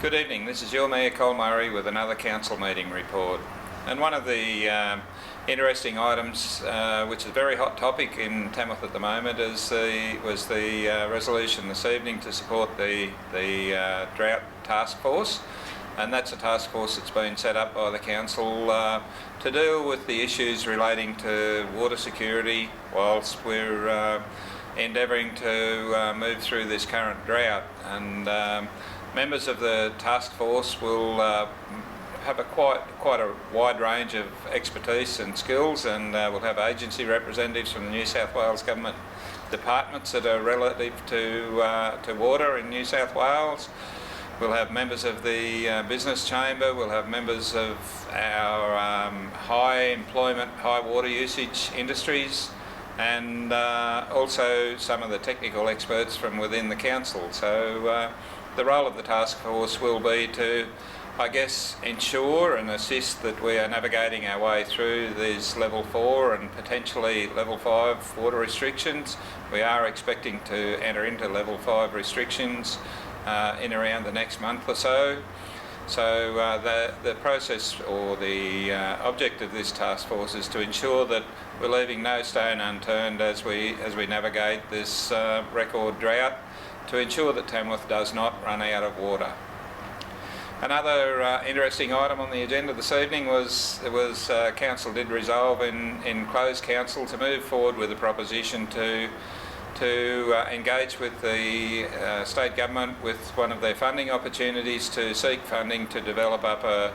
Good evening, this is your Mayor Col Murray with another council meeting report. And one of the interesting items, which is a very hot topic in Tamworth at the moment, was the resolution this evening to support the drought task force. And that's a task force that's been set up by the council to deal with the issues relating to water security whilst we're endeavouring to move through this current drought. And members of the task force will have quite a wide range of expertise and skills, and we'll have agency representatives from the New South Wales government departments that are relative to water in New South Wales. We'll have members of the business chamber, we'll have members of our high employment, high water usage industries, and also some of the technical experts from within the council. So the role of the task force will be to, I guess, ensure and assist that we are navigating our way through these level 4 and potentially level 5 water restrictions. We are expecting to enter into level 5 restrictions in around the next month or so. So the process or the object of this task force is to ensure that we're leaving no stone unturned as we navigate this record drought, to ensure that Tamworth does not run out of water. Another interesting item on the agenda this evening was council did resolve in closed council to move forward with a proposition to engage with the state government with one of their funding opportunities to seek funding to develop up a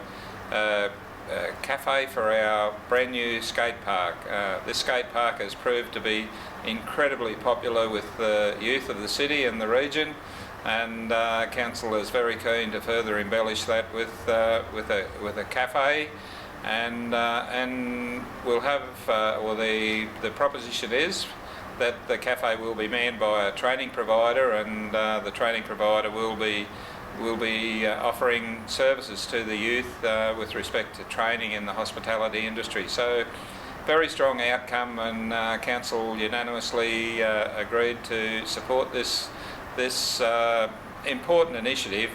cafe for our brand new skate park. This skate park has proved to be incredibly popular with the youth of the city and the region, and council is very keen to further embellish that with a cafe, and we'll have the proposition is that the cafe will be manned by a training provider, and the training provider will be offering services to the youth with respect to training in the hospitality industry. So very strong outcome, and council unanimously agreed to support this important initiative.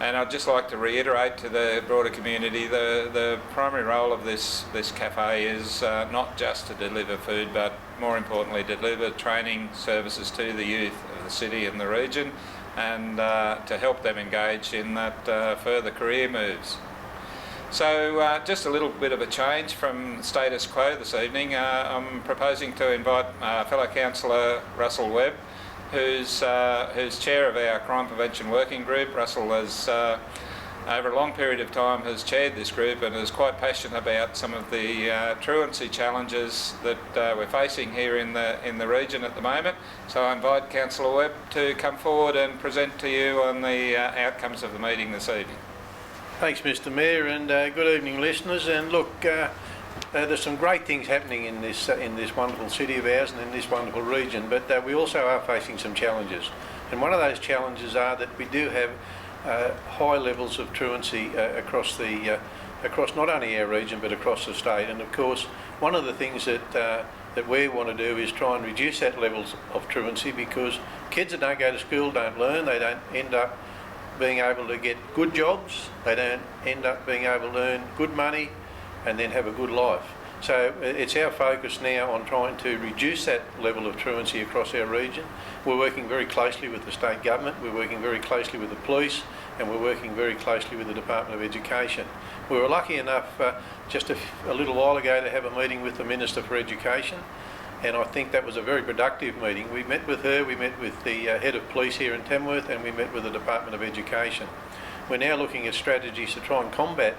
And I'd just like to reiterate to the broader community the primary role of this cafe is not just to deliver food, but more importantly deliver training services to the youth of the city and the region, and to help them engage in that further career moves. So just a little bit of a change from status quo this evening. I'm proposing to invite fellow councillor Cr Webb, who's chair of our crime prevention working group. Russell has over a long period of time has chaired this group and is quite passionate about some of the truancy challenges that we're facing here in the region at the moment. So I invite Councillor Webb to come forward and present to you on the outcomes of the meeting this evening. Thanks, Mr Mayor, and good evening, listeners. And look, there's some great things happening in this wonderful city of ours and in this wonderful region, but we also are facing some challenges. And one of those challenges are that we do have high levels of truancy across not only our region but across the state. And of course, one of the things that we want to do is try and reduce that levels of truancy, because kids that don't go to school don't learn, they don't end up being able to get good jobs, they don't end up being able to earn good money and then have a good life. So it's our focus now on trying to reduce that level of truancy across our region. We're working very closely with the state government, we're working very closely with the police, and we're working very closely with the Department of Education. We were lucky enough just a little while ago to have a meeting with the Minister for Education, and I think that was a very productive meeting. We met with her, we met with the head of police here in Tamworth, and we met with the Department of Education. We're now looking at strategies to try and combat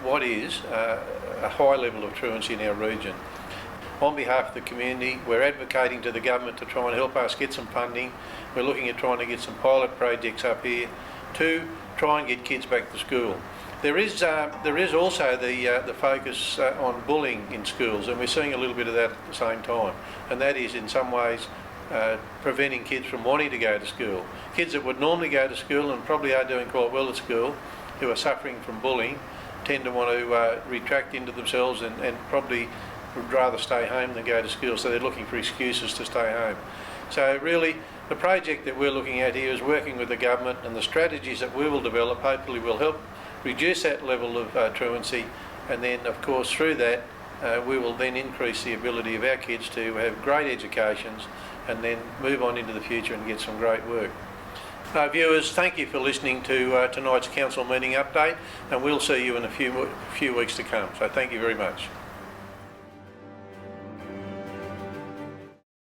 what is a high level of truancy in our region. On behalf of the community, we're advocating to the government to try and help us get some funding. We're looking at trying to get some pilot projects up here to try and get kids back to school. There is also the focus on bullying in schools, and we're seeing a little bit of that at the same time, and that is in some ways preventing kids from wanting to go to school. Kids that would normally go to school and probably are doing quite well at school, who are suffering from bullying, tend to want to retract into themselves and probably would rather stay home than go to school, so they're looking for excuses to stay home. So really, the project that we're looking at here is working with the government, and the strategies that we will develop hopefully will help reduce that level of truancy, and then of course through that we will then increase the ability of our kids to have great educations and then move on into the future and get some great work. Viewers, thank you for listening to tonight's council meeting update, and we'll see you in a few weeks to come. So thank you very much.